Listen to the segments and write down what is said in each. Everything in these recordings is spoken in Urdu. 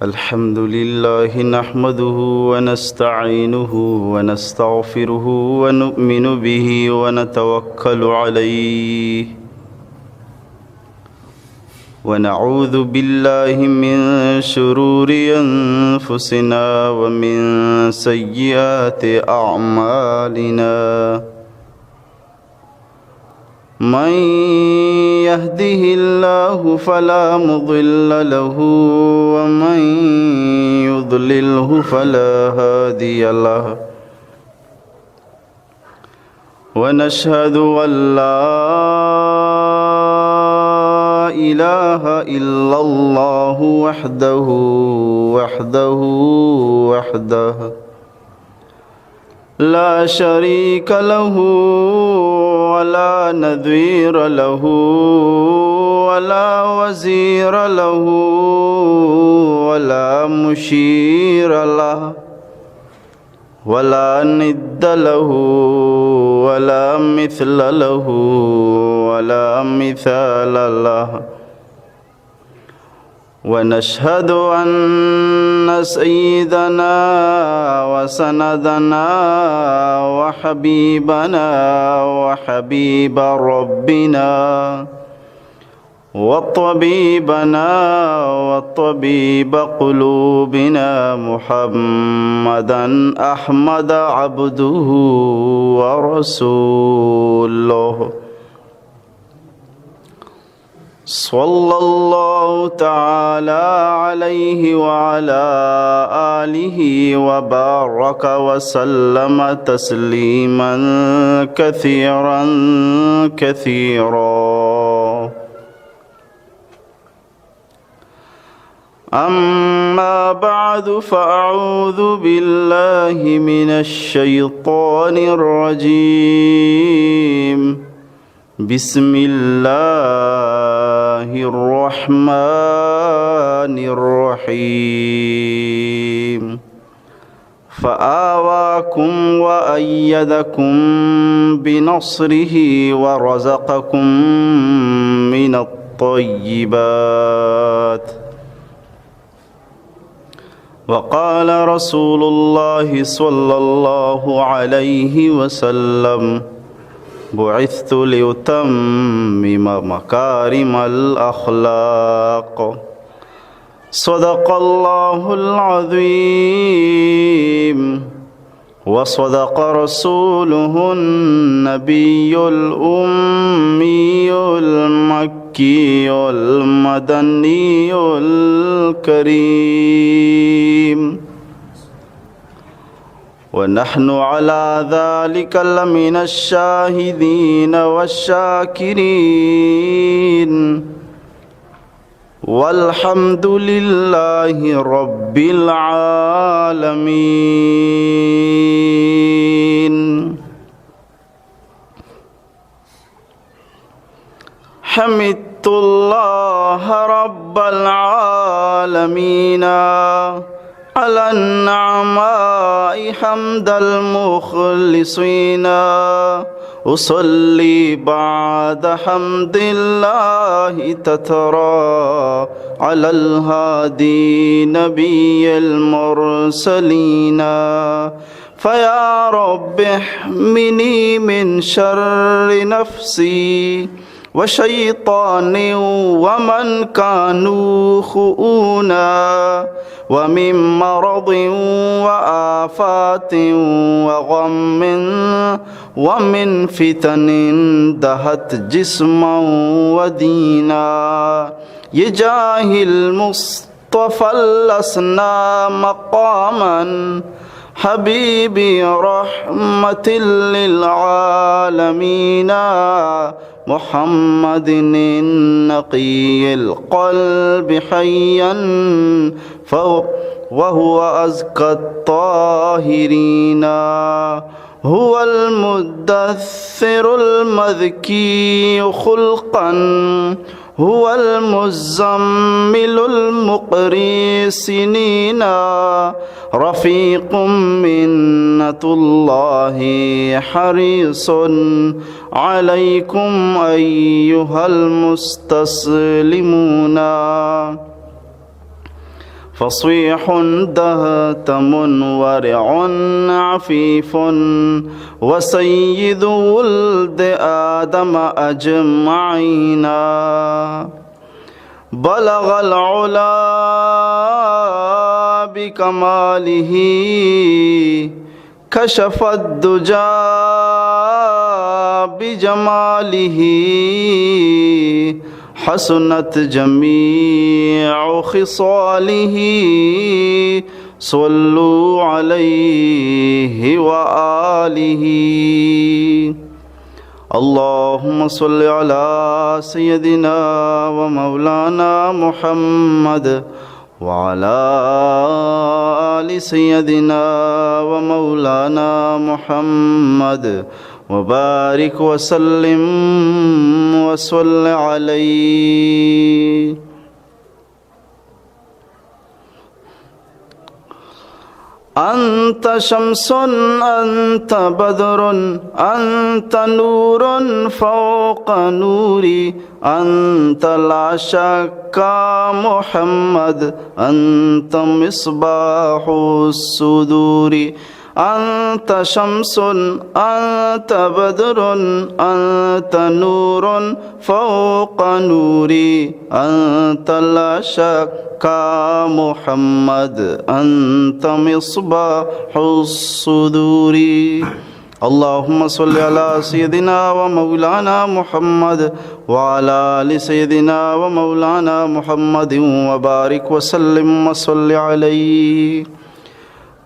الحمد لله نحمده ونستعينه ونستغفره ونؤمن به ونتوكل عليه ونعوذ بالله من شرور أنفسنا ومن سيئات أعمالنا من يهده الله فلا مضل له ومن يضلله فلا هادي له ونشهد أن لا إله إلا الله وحده لا شريك له ولا نذير له ولا وزير له ولا مشير له ولا ند له ولا مثل له ولا مثال له ونشهد أن سيدنا وسندنا وحبيبنا وحبيب ربنا وطبيبنا وطبيب قلوبنا محمدا أحمد عبده ورسوله صلى الله تعالى عليه وعلى آله وبارك وسلم تسليما كثيرا أما بعد فأعوذ بالله من الشيطان الرجيم بسم الله الرحمن الرحيم فآواكم وأيدكم بنصره ورزقكم من الطيبات وقال رسول الله صلى الله عليه وسلم بعثت لأتمم مكارم الأخلاق صدق الله العظيم وصدق رسوله النبي الأمي المكي المدني الكريم ونحن على ذلك لمن الشاهدين والشاكرين والحمد لله رب العالمين حمدت الله رب العالمين على النعماء حمد المخلصين أصلي بعد حمد الله تترى على الهادي نبي المرسلين فيا رب احمني من شر نفسي وشيطان ومن كانوا خؤونا ومن مرض وآفات وغم ومن فتن دهت جسما ودينا يجاه المصطفى لسنا مقاما حبيبي رحمة للعالمين محمد النقي القلب حيا وهو أزكى الطاهرين هو المدثر المذكي خلقا هو المزمل المقري سنين رفيق منة الله حريص عليكم أيها المستسلمون فصيح دهتم ورع عفيف وسيد ولد آدم أجمعين بلغ العلا بكماله كشف الدجى بجماله حسنت جميع خصاله صلوا عليه وآله اللهم صل على سيدنا ومولانا محمد وعلى آل سيدنا ومولانا محمد وبارك وسلم وصل عليه أنت شمس أنت بدر أنت نور فوق نوري أنت لا شك محمد أنت مصباح الصدور أنت شمس أنت بدر أنت نور فوق نوري أنت لا شك محمد أنت مصباح الصدور اللهم صل على سيدنا ومولانا محمد وعلى آل سيدنا ومولانا محمد وبارك وسلم وصل عليه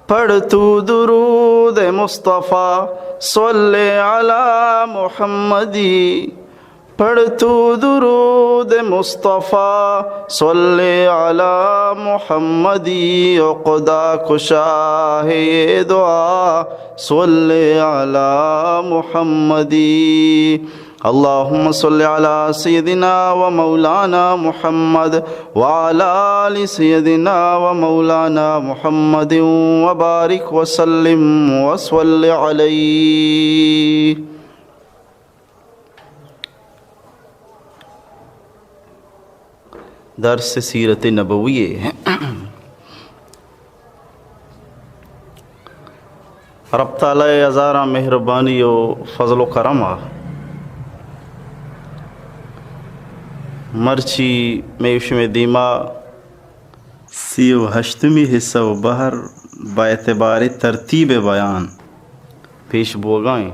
پڑھ تو درود مصطفیٰ صلی علی محمدی پڑھ تو درود مصطفیٰ صلی علی محمدی عقدہ کشاہ یہ دعا صلی علی محمدی اللهم صل على سيدنا ومولانا محمد وعلى آل سيدنا ومولانا محمد وبارك وسلم وصل عليه درس سیرت نبوی رب تعالی ہزارہ مہربانی و فضل و کرم مرچی میوش میں دیما 38ویں حصہ و بہر با اعتبار ترتیب بیان پیش بوگائیں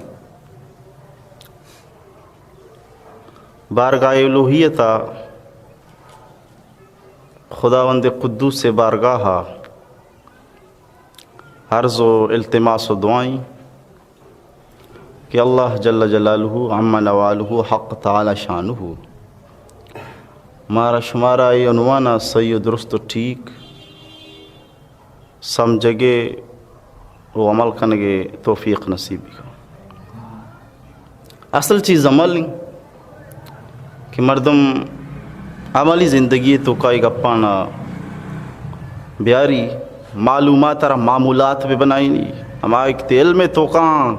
بارگاہ الوہیتا خداوند قدوس سے بارگاہ عرض و التماس و دعائیں کہ اللہ جل جلالہ عم نوالہ حق تعالی شانہ مارا شمارا یہ عنوانہ صحیح و درست و ٹھیک سمجھگے و عمل کنگے توفیق نصیبی کا اصل چیز عمل کہ مردم عملی زندگی تو کئی گپانا بیاری معلومات را معمولات بھی بنائی نہیں ہما ایک علم تو کہاں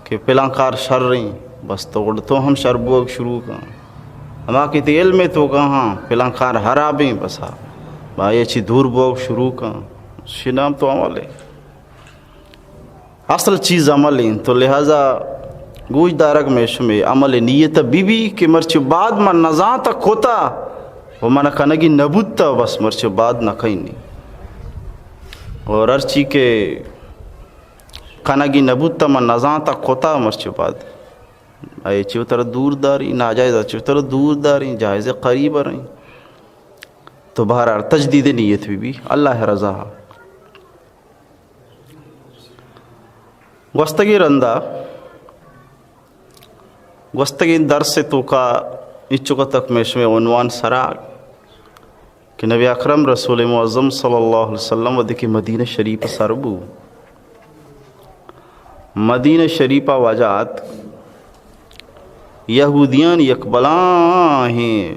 کہ پلانکار شر رہیں بس توڑ تو ہم شربوک شروع کہاں ہما کی علم تو کہاں پلانکار حرابیں بسا با یہ چی دور بوک شروع کہاں شنام تو عمل ہے اصل چیز عمل ہیں تو لہذا گوش دارک میں شمیں عمل نیت بی بی کہ مرچو بعد من نزان تک ہوتا وہ منہ کنگی نبوتا بس مرچو بعد نہ کہیں نہیں اور ارچی کے کنگی نبوتا من نزان تک ہوتا مرچو بعد آئے چیو طرح دور داری ناجائز چیو طرح دور داری جائز قریب رہیں تو بہرحال تجدید نیت بھی اللہ رضا گوستگی رندہ گوستگی درس سے تو کا اچھو تک میں شمع عنوان سراغ کہ نبی اکرم رسول معظم صلی اللہ علیہ وسلم ودکی مدینہ شریف سربو مدینہ شریفہ واجات یہودیان یکبلاں ہیں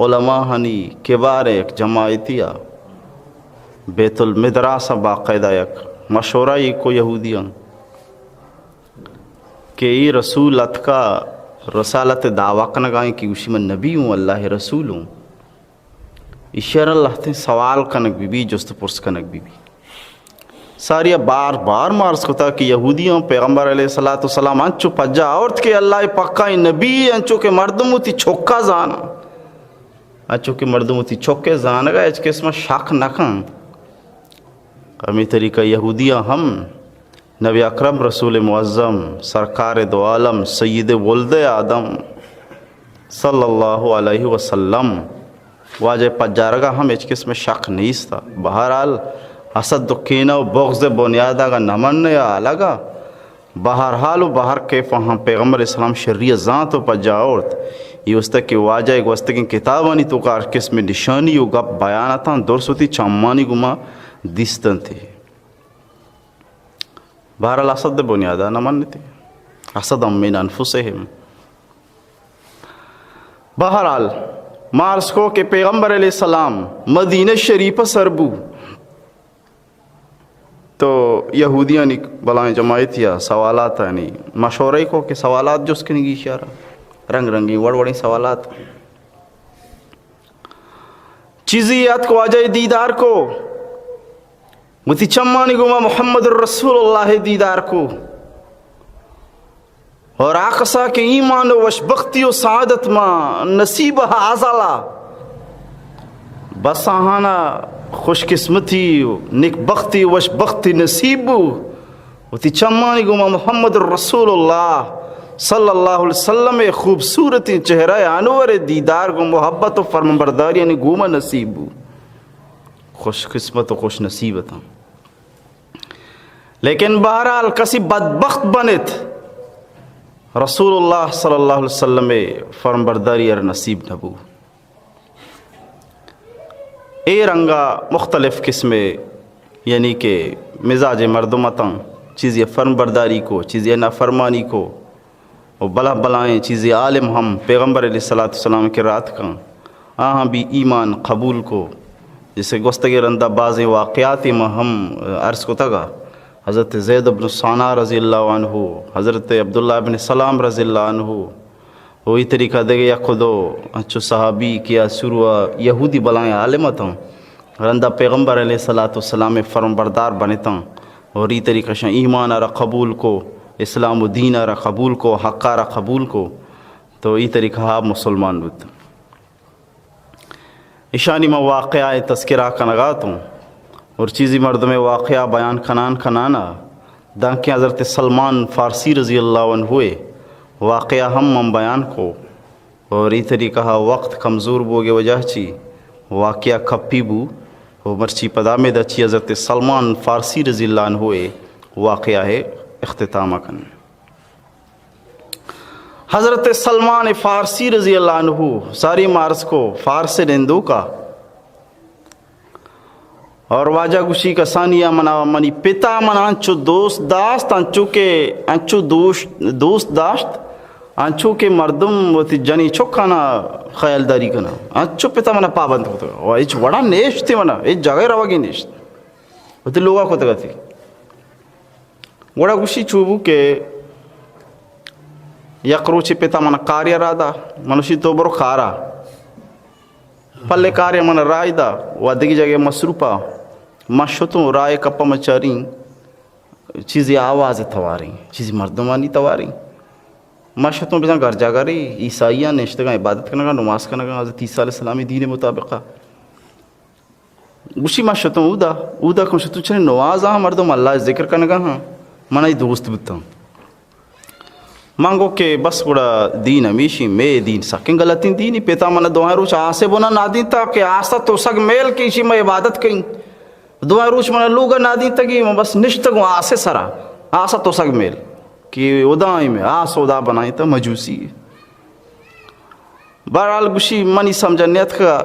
علماء ہنی کبار ایک جماعتیہ بیت المدرسہ باقاعدہ یک مشورہ کو یہودیان کہ ای رسول اتکا رسالت دعویٰ کنگائیں کہ اسی میں نبی ہوں اللہ رسول ہوں اشار اللہ تے سوال کنک بھی جست پرس کنک بھی ساری بار بار مارس کتا کہ یہودیوں پیغمبر علیہ السلام انچو پجا عورت کے اللہ پکا نبی انچو کے مردمو تی چھوکا زانا انچو کے مردمو تی چھوکے زانا گا اچھ کے اس میں شک نکن ہمیں طریقہ یہودیاں ہم نبی اکرم رسول معظم سرکار دو عالم سید ولد آدم صلی اللہ علیہ وسلم واجہ پجارگا ہم اچھ کے اس میں شک نہیں تھا بہرحال حسد و کینہ و بغض بنیادہ کا نمن یا لگا بہرحال و بہر کے فہم پیغمبر اسلام شریع ذات و پجا عورت یہ اس تک کہ واجہ ایک وستگین کتابانی تو کار کس میں نشانی و گپ بیانتا درسوتی چامانی گما دیستن تھے بہرحال حسد بنیادہ نمن تھے حسد من انفسہم بہرحال مارس کو کہ پیغمبر علیہ السلام مدینہ شریف سربو تو یہودیاں نے بلائیں جماعت یا سوالات یعنی مشورے کو کہ سوالات جو اس کے نگی اشارہ رنگ رنگی وڑ وڑی سوالات چیزی یاد کو آجائے دیدار کو متی چمانی گما محمد الرسول اللہ دیدار کو اور آقصا کے ایمان و وشبختی و سعادت ما نصیبہ آزالا بس آہانا خوش قسمتی نیک بختی وش بختی نصیبو وتی چمانی گما محمد الرسول اللہ صلی اللہ علیہ وسلم خوبصورتی چہرہ انور دیدار کو محبت و فرمانبرداری یعنی گوما نصیبو خوش قسمت و خوش نصیبتا لیکن بہرحال کسی بدبخت بنت رسول اللہ صلی اللہ علیہ وسلم فرمانبرداری اور نصیب نبو اے رنگا مختلف قسمیں یعنی کہ مزاج مردمتاں چیزیں فرمانبرداری کو چیزیں نافرمانی کو اور بلا بلائیں چیزیں عالم ہم پیغمبر علیہ السلام کے رات کا آہاں بھی ایمان قبول کو جسے گستگی رندہ بعض واقعاتی میں ہم عرض کو تگا حضرت زید بن ثانہ رضی اللہ عنہ حضرت عبداللہ بن سلام رضی اللہ عنہ وہی طریقہ دے گیا خودو اچھو صحابی کیا شروع یہودی بلائیں عالمتاں رندہ پیغمبر علیہ السلام فرمانبردار بنتاں اور یہ طریقہ شاہ ایمان را قبول کو اسلام و دین را قبول کو حق را قبول کو تو یہ طریقہ آپ مسلمان بود اشانی میں واقعہ تذکرہ کنگاتوں اور چیزی مردم واقعہ بیان کھنانا دانکہ حضرت سلمان فارسی رضی اللہ عنہ ہوئے واقعہ ہم بیان کو اور یہ طریقہ وقت کمزور بوگے وجہ چی واقعہ کھپی بو وہ مرچی پدا میں دچی حضرت سلمان فارسی رضی اللہ عنہ ہوئے واقعہ ہے اختتامہ کن حضرت سلمان فارسی رضی اللہ عنہ ساری مارس کو فارس رندو کا اور واجہ گوشی کا ثانیہ منا منی پتا منا انچو دوست داشت انچو کے انچو دوست داشت انچو کے مردم وتی جنی چکانا خیال داری کنا انچو پتا منا پابند ہوتا اور ایچ وڑا نیشت تھی منا ایچ جگہ رواگی نیشت وتی لوگا کو تگا تھی وڑا گوشی چوبو کہ یک روچی پتا منا کاریا را دا منوشی تو برو کارا پلے کاریا منا رائی دا ودگی جگہ مصروپا مشتوں رائے کپا مچاریں چیزیں آواز تواریں چیزیں مردمانی تواریں مشتوں بزن گھر جاگا رہی عیسائیاں نشتگاں عبادت کرنا گا نماز کرنا گا حضرت عیسیٰ علیہ السلامی دین مطابقہ گوشی مشتوں اودا کن شتوں چلے نواز آہاں مردم اللہ ذکر کرنا گا ہاں منائی دوست بتا مانگو کہ بس بڑا دین ہمیشی میں دین سکیں غلطین دینی پیتا منا دوہاں روچ آسے بنا نادین تا کہ آسا تو سگ میل کیشی میں عبادت کہیں دوہاں روچ منا لوگا نادین تگی میں بس نشتگوں آسے سرا آسا تو سگ میل کہ ادائیں میں آس ادا بنائیں تا مجوسی بہرحال گوشی منی سمجھا نیت کا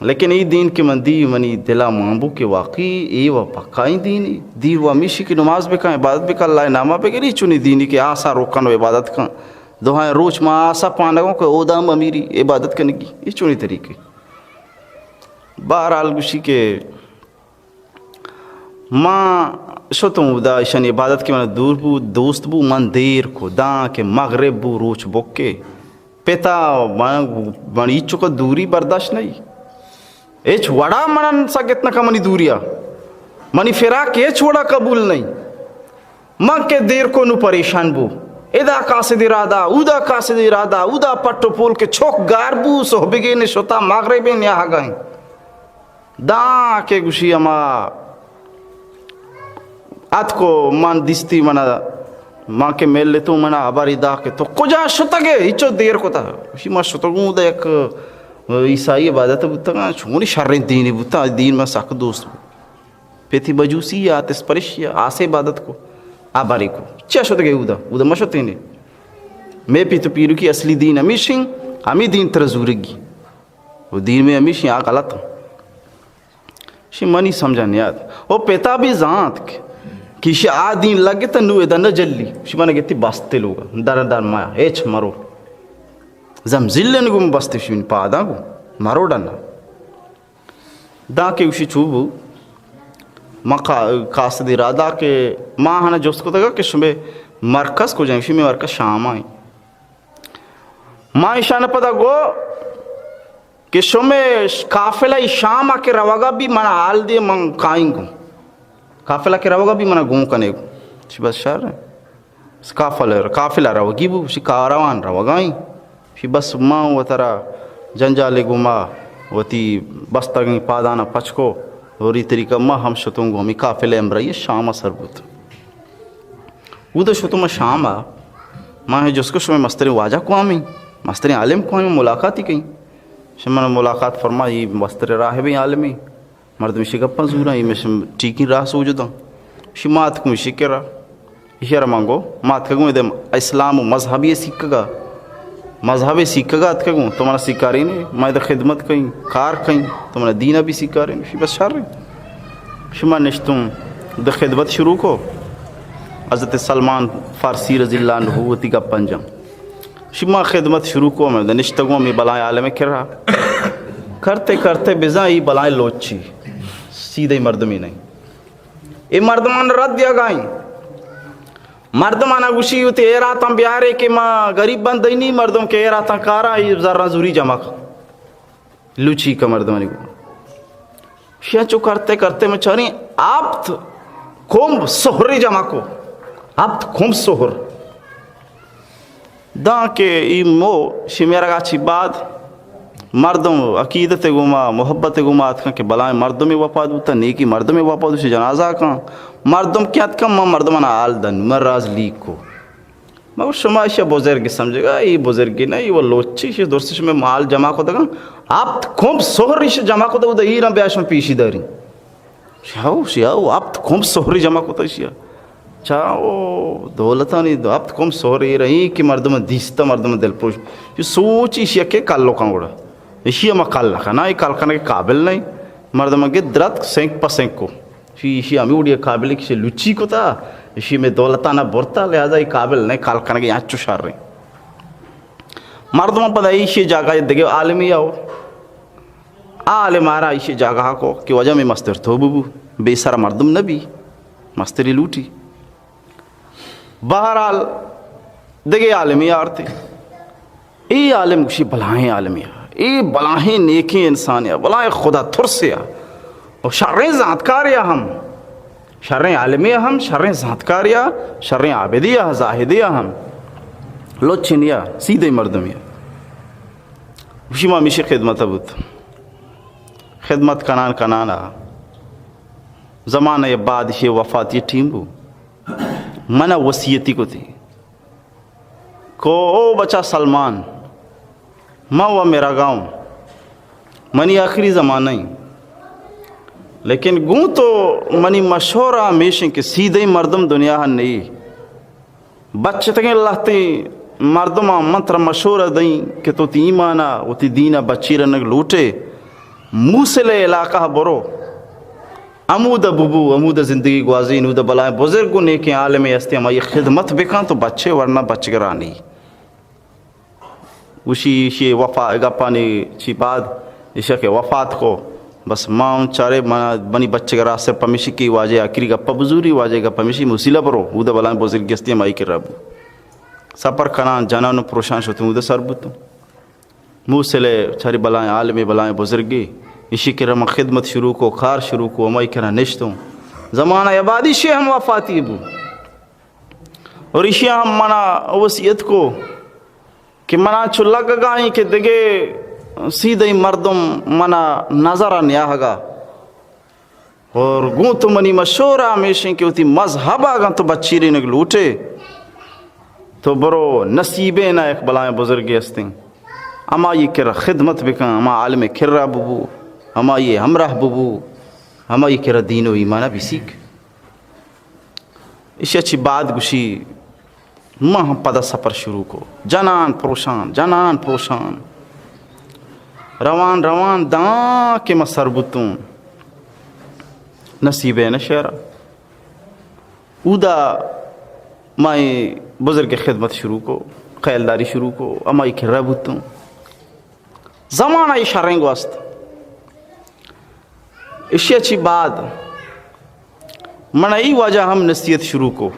لیکن ای دین کی من دی منی دلا مامبو کے واقعی ای و پکائیں دینی دی و ہمیشی کی نماز بکا عبادت بکا اللہ نامہ بے گری چونی دینی کہ آسا روکن و عبادت کن دوہاں روچ ما آسا پانگوں کہ اودام امیری عبادت کرنے کی یہ چونی طریقے بہرحال گوشی کے ماں شو تم دا شن عبادت کی من دور بو دوست بو من دیر کو داں کہ مغرب بو روچ بکے پیتا بنی چکا دوری برداشت نہیں ایچ وڑا منن سکتنا کا منی دوریا منی فراق ایچ وڑا قبول نہیں من کے دیر کو نو پریشان بو ادا قاصد ارادہ اودا قاصد ارادہ اودا پٹو پول کے چھوک گار بو صحبگی نشوتا مغربی نیاہ گئیں داں کے گوشی اما ات کو من دستی منا ماں کے میل لیتو منا آباری دا کے تو کجا شتا گے ہچو دیر کو تا اسی ماں شتا گوں دا ایک عیسائی عبادت بوتا گا چھونی شرین دینی بوتا دین میں ساک دوست بو پیتی بجوسی یا تسپرش یا آسے عبادت کو آباری کو چیا شتا گے اودا ما شتا ہی میں پیتو پیرو کی اصلی دین امیشیں ہمیں دین ترزورگی وہ دین میں امیشیں آ غلط ہوں شی منی سمجھا نیاد وہ پیتا بھی زانت کے کیشی آدین لگے تا نوے دا نجلی شی مانا گیتی باستے لوگا در مایا ایچ مرو زمزلے نگو باستے شوین پادا گو مرو ڈانا دا کے اسی چوبو ماں قاصد ارادہ کے ماں ہانا جوست کو تگا کہ شمیں مرکز کو جائیں شمیں مرکز شام آئیں ماں اشانہ پتا گو کہ شمیں قافلہ شام آکے روگا بھی منا آل دے من کائیں گو قافلہ کے روگا بھی منا گون کنے گو شی بس شہر ہے قافلہ روگی بو شی کاروان روگائیں شی بس ماں و ترا جنجالے گو ماں و تی بستا گئیں پادانا پچکو اوری طریقہ ماں ہم شتوں گو ہمیں قافلہ امرائی شام سر بوت وہ دا شتوں میں شام آ ماں ہے جس کو شمیں مستر واجہ کو آمیں مستر عالم کو آمیں ملاقاتی کہیں شمن ملاقات فرمائی مستر راہ بھی عالمی مردم شگپا زورا یہ میں ٹھیکی راہ سوجدہ شی مات کو شکر اشارہ مانگو مات کگوں دے اسلام و مذہبی سیکھ گا مذہبی سیکھ گا ات کگوں تمہارا سیکاری نہیں میں دا خدمت کہیں کار کہیں تمہارا دینہ بھی سیکاری نہیں شی بس شار رہی شما نشتم دا خدمت شروع کو حضرت سلمان فارسی رضی اللہ عنہ ہوتی کا پنجم شما خدمت شروع کو میں دا نشتگوں میں بلائیں عالم کر رہا کرتے کرتے بزائی بلائیں لوچی سیدھے مردمی نہیں اے مردمان رد دیا گائیں مردمانہ گوشی ہوتی اے راتاں بیارے کہ ماں غریب بندی نہیں مردم کے اے راتاں کارا یہ ذرہ زوری جمع لوچی کا مردمانی کو شیعہ چو کرتے کرتے میں چاہ رہی آپ کھوم سہری جمع کو آپ کھوم سہر داں کے ای مو شمیرہ گاچی بعد مردم عقیدت گما محبت گما اتکاں کہ بلائیں مردم وفاد ہوتا نیکی مردم وفاد ہوتا جنازہ کاں مردم کیا اتکاں ماں مردمانا آل دن مراز لیک کو مگر شما اشیا بزرگی سمجھے گا یہ بزرگی نہیں وہ لوچی شی درستی شما مال جمع کو دگا آپ کھوم سہری شی جمع کو دا ایران بیاشم پیشی داری شیاو آپ کھوم سہری جمع کو تا شیا چاہو دولتانی دو آپ کھوم سہری رہی کہ مردم دیستا مردم دل پروش یہ سوچی شیا کہ کالو کان گوڑا اشیا ما کال لکھا نا یہ کال کھانے کے قابل نہیں مردم اگے درد سینک پا سینک کو اشیا ہمیں اڑیا قابل ہے کسی لچی کو تا اشیا میں دولتانا برتا لہذا یہ قابل نہیں کال کھانے کے یہاں چوشار رہے مردم پدا اشیا جاگہ دگے عالمی آو عالم آرہا اشیا جاگہ کو کہ وجہ میں مستر تھو بو بے سارا مردم نبی مستری لوٹی بہرحال دگے عالمی آرتے ای عالم کشی بلائیں عالمی ای بلائیں نیکی انسانیہ بلائیں خدا ترسیہ اور شریں ذاتکاریہ ہم شریں عالمیہ ہم شریں ذاتکاریہ شریں عابدیہ زاہدیہ ہم لوچنیہ سیدھے مردمیہ وشیمہ میشی خدمت ابوت خدمت کنان کنانا زمانہ بعد یہ وفات یہ ٹیم بو منہ وصیتی کو تھی کو او بچہ سلمان ماں و میرا گاؤں منی آخری زمانہ ہی لیکن گوں تو منی مشہورہ ہمیشہ کہ سیدھے مردم دنیا نہیں بچے تکیں اللہ تی مردمہ منتر مشہورہ دیں کہ تو تی ایمانا و تی دینہ بچی رنگ لوٹے موسل علاقہ برو امود ببو امود زندگی گوازی نود بلائیں بزرگوں نے کہ عالم استے ہم یہ خدمت بکاں تو بچے ورنہ بچ گرانی وشی وفا گپانی چی بعد عشاء کے وفات کو بس ماں چارے بنی بچے کا راستے پمیشی کی واجہ آخری گپا بزوری واجہ کا پمیشی مسیلہ پرو اودا بلان بزرگ گستی مائی کر رابو سپر کنان جنانو پروشان شوتوں اودا سر بوتوں موسلے چاری بلائیں عالمی بلائیں بزرگی اسی کے رم خدمت شروع کو کار شروع کو ہمائی کرا نشتوں زمانہ عبادی شے ہم وفاتی بو اور اسی ہم منا وصیت کو کہ منا چلا گائیں کہ دگے سیدھے مردم منا نظر نیا گا اور گوں تو منی مشورہ ہمیشہ کہ ہوتی مذہب آگا تو بچیری نگ لوٹے تو برو نصیبے نہ ایک بلائیں بزرگی ہستیں اما یہ کرا خدمت بکن اما عالم کرا ببو اما یہ ہمراہ ببو اما یہ کرا دین و ایمانہ بھی سیکھ اسی اچھی بات گوشی ماں ہم پدا سفر شروع کو جنان پروشان روان روان داں کے مسر بتوں نصیب ہے نشیرہ اودا مائی بزرگ خدمت شروع کو خیلداری شروع کو امائی کھرہ بتوں زمانہ اشاریں گوست اسی اچھی بات منعی واجہ ہم نصیحت شروع کو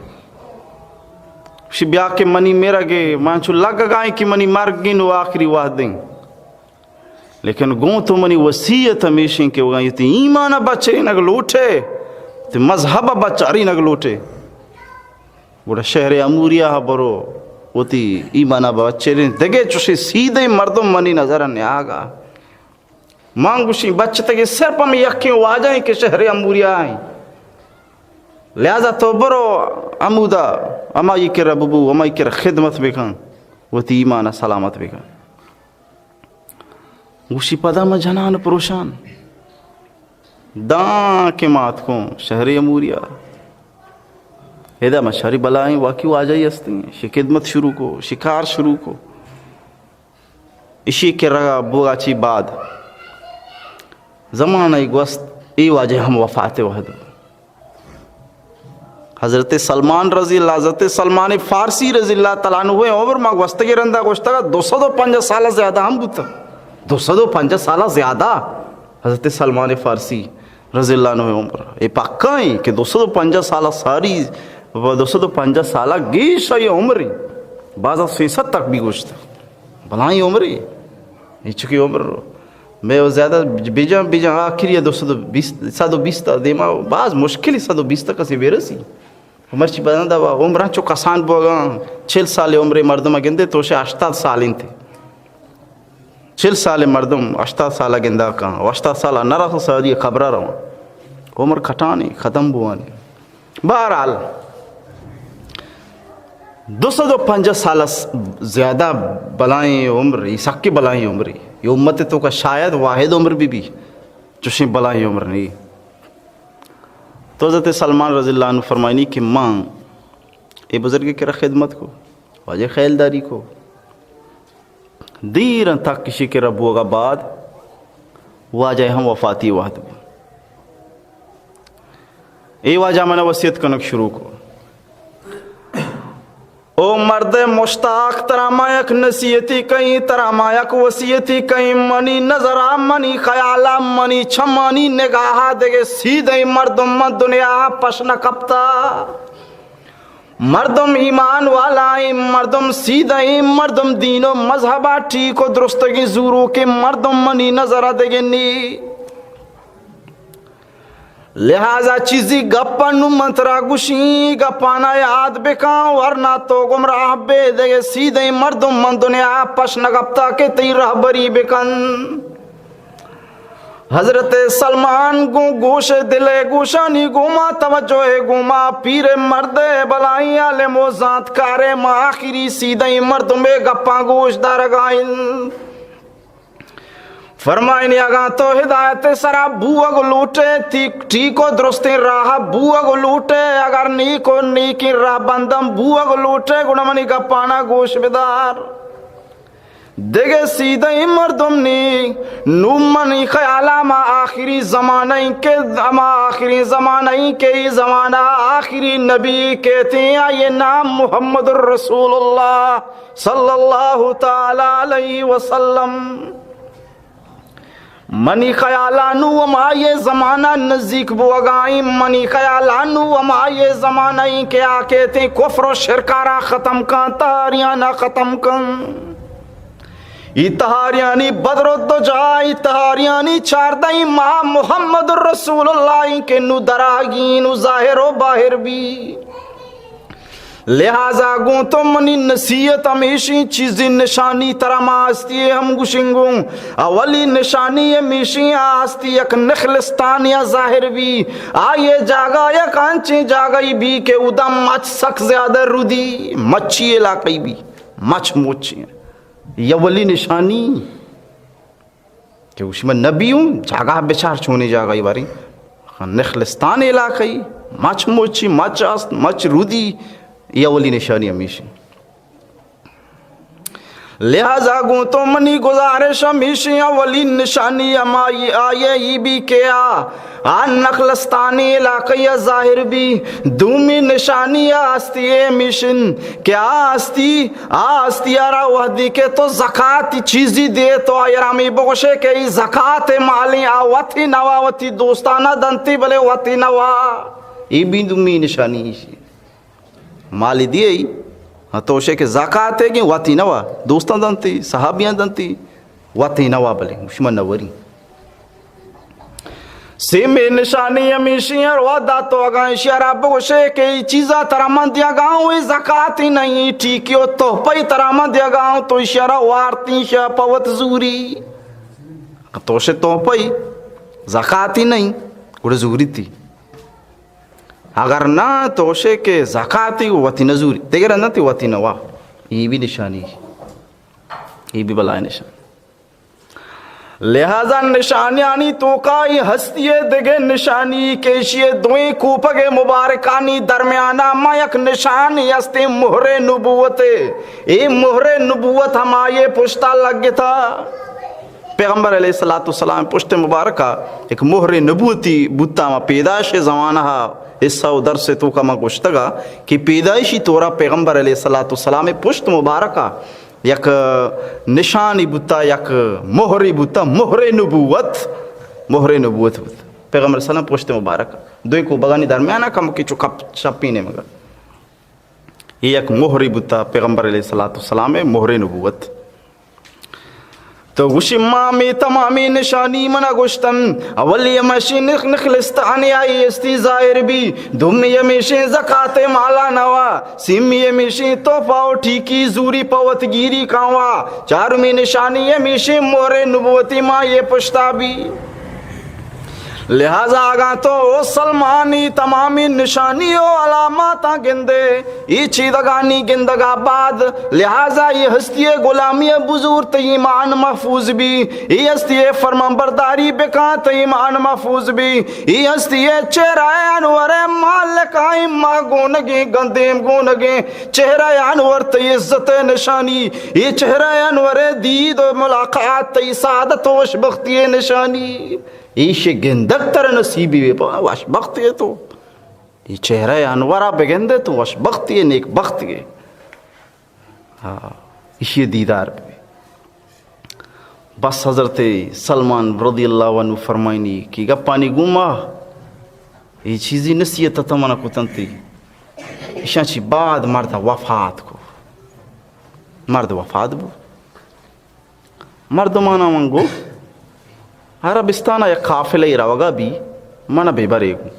بیا کے منی میرا گے مانچو لگ گائیں کہ منی مرگین و آخری واحد دیں لیکن گوں تو منی وصیت ہمیشہ کہ وہ گائیں ایمانہ بچے نگ لوٹے تو مذہب بچاری نگ لوٹے بڑا شہر اموریہ برو ہوتی ایمانہ بچے دگے چوشے سیدھے مردم منی نظر نے آگا مانگوشی بچے تک صرف ہم یقین واجہیں کہ شہر اموریہ آئیں لہذا تو برو عمودہ اما یہ کرا ببو اما یہ کرا خدمت بکن وہ تی ایمانہ سلامت بکن گوشی پدا میں جنان پروشان داں کے مات کو شہر اموریہ ایدہ مشاری بلائیں واقعی واجہی ہستی ہیں شی خدمت شروع کو شکار شروع کو اسی کے رگا بوگا چی بعد زمانہ گوست ای واجہ ہم وفات وحد حضرت سلمان رضی اللہ حضرت سلمان فارسی رضی اللہ تعالیٰ عنہ ہوئے عمر ماں گوستگی رندہ گوشتا گا 205 سالہ زیادہ ہم بوتا 205 سالہ زیادہ حضرت سلمان فارسی رضی اللہ عنہ عمر اے پاکائیں کہ 205 سالہ ساری 205 سالہ گیش ہے عمری بعض 60 تک بھی گوشتا بلائیں عمری یہ چکی عمر میں وہ زیادہ بیجاں آخری ہے 220 دیما بعض مشکل 120 تک سے بیرسی عمر چی بدن دا عمران چو کسان بوگا 40 سال عمر مردم گندے تو اسے 80 سالین تھے 40 سال مردم 80 سال گندہ کہاں 80 سال نرخ سعودی خبرہ رہا عمر کھٹانے ختم بوانے بہرحال 205 سال زیادہ بلائیں عمر سکی بلائیں عمر یہ امت تو کا شاید واحد عمر بھی چوشیں بلائیں عمر نہیں تو حضرت سلمان رضی اللہ عنہ فرمائنی کہ ماں اے بزرگ کرا خدمت کو واجہ خیلداری کو دیر تک کسی کے ربو کا بعد واجہ ہم وفاتی واحد بھی اے واجہ میں نے وصیت کنک شروع کو او مرد مشتاق ترامایک نصیحتی کہیں ترامایک وصیتی کہیں منی نظرہ منی خیالہ منی چھمانی نگاہا دگے سیدھے مردم دنیا پشن کپتا مردم ایمان والا مردم سیدھے مردم دین و مذہبہ ٹھیک و درستگی زورو کے مردم منی نظرہ دگے نی لہذا چیزی گپا نو منترا گوشی گپانا یاد بکاں ورنہ تو گمراہ بے دے سیدھے مردم من دنیا پشن گپتا کے تی رہبری بکن حضرت سلمان گوش دلے گوشانی گوما توجہ گوما پیر مرد بلائی عالم و ذات کارے ما آخری سیدھے مردم بے گپا گوش دارگائن فرمائنی اگا تو ہدایت سرا بوگ لوٹے ٹھیک و درستی راہ بوگ لوٹے اگر نیکو نیکی راہ بندم بوگ لوٹے گنمنی کا پانا گوش بدار دیگے سیدھے مردم نی نومنی خیالہ ما آخری زمانہ کے زمانہ آخری نبی کہتے ہیں یہ نام محمد الرسول اللہ صلی اللہ تعالی علیہ وسلم منی خیالانو وما یہ زمانہ نزدیک بو اگائیں، منی خیالانو وما یہ زمانہ کہ آ کہتے کفر و شرکارا ختم کن، تہاریاں ختم کن، اتہاریانی بدر الدجا، اتہاریانی چاردئی ماہ محمد الرسول اللہ کے نو دراگین و ظاہر و باہر بھی، لہذا گوں تو منی نصیحت ہمیشی چیزی نشانی ترما آستی ہے ہم گشنگوں، اولی نشانی ہمیشی آستی یک نخلستان یا ظاہر بھی، آئیے جاگا یک آنچیں جاگئی بھی کہ ادھا مچ سک زیادہ رودی، مچی علاقی بھی مچ موچی ہیں، یہ ولی نشانی کہ اس میں نبی ہوں جاگا بچار چھونے جاگئی باری نخلستان علاقی مچ موچی مچ آست مچ رودی، یہ اولی نشانی ہمیشہ، لہذا گوں تو منی گزارش ہمیشہ اولی نشانی ہمائی آئے ہی بھی کیا آن نخلستانی علاقی ظاہر بھی، دومی نشانی آستی ہے مشن کیا آستی آرہ وحدی کے تو زکاة چیزی دے تو آئرامی بغشے کہ زکاة مالی آواتی نواواتی دوستانہ دنتی بلے واتی نوا، یہ بھی دومی نشانی ہے مالی دیئے ہی توشے کے زکاة ہے کہ واتی نوا دوستان دنتی صحابیاں دنتی واتی نوا بلے مشمن نوری، سیمی نشانی ہمیشی اور وعدہ تو اگائیں شیرہ بگوشے کہ چیزہ ترامن دیا گاؤں زکاة ہی نہیں ٹھیکیو تو پئی ترامن دیا گاؤں تو شیرہ وارتی شیرہ پوت زوری، توشے تو پئی زکاة ہی نہیں گوڑے زوری تھی، اگر نہ توشے کے زکاة ہی واتی نزوری دیگر نہ تھی واتی نوا، یہ بھی نشانی یہ بھی بلائے نشانی، لہذا نشانیانی تو کائی ہستی دگے نشانی کیشی دوئیں کوپگے مبارکانی درمیانہ ما یک نشانی ہستے مہر نبوت، اے مہر نبوت ہمائے پشتا لگ تھا، پیغمبر علیہ السلام پشت مبارکہ ایک مہر نبوتی بوتا ما پیدائش زمانہ حصہ ادھر سے تو کا ما گوشتگا کہ پیدائشی طورا پیغمبر علیہ السلام پشت مبارکہ یک نشانی بوتا یک مہری بوتا مہر نبوت پیغمبر علیہ السلام پشت مبارکہ دوئی کو بغانی درمیانہ کم کی چکپ چپینے مگر یہ یک مہری بوتا پیغمبر علیہ السلام مہر نبوت، تو گوشی مامی تمامی نشانی منا گوشتن اولی یمیشی نخلستانی آئی استی ظاہر بھی، دومی یمیشی زکاة مالا نوا، سیمی یمیشی توفاو ٹھیکی زوری پوت گیری کانوا، چارمی نشانی یمیشی مہر نبوتی ماں یہ پشتا بھی، لہذا آگاں تو سلمانی تمامی نشانی و علاماتا گندے ای چیدگانی گندگا بعد، لہذا یہ ہستی غلامی بزور ایمان محفوظ بھی، یہ ہستی فرمان برداری بکان ایمان محفوظ بھی، یہ ہستی چہرہ انور مالک آئیم ماں گونگیں گندیم گونگیں چہرہ انور تی عزت نشانی، یہ چہرہ انور دید و ملاقات تی سعادت و اشبختی نشانی، ایشے گندک تر نصیبی بے پاس واش بختی ہے، تو یہ چہرہ انورہ بگندے تو واش بختی ہے نیک بختی ہے، ایشے دیدار پہ بس حضرت سلمان رضی اللہ عنہ فرمائنی کہ گپانی گوما یہ چیزی نصیحت تمنا کو تنتی ایشان چی بعد مرد وفات کو مرد وفات بو مرد مانا منگو عربستانہ یک قافلہ روگا بھی منا بے برے گو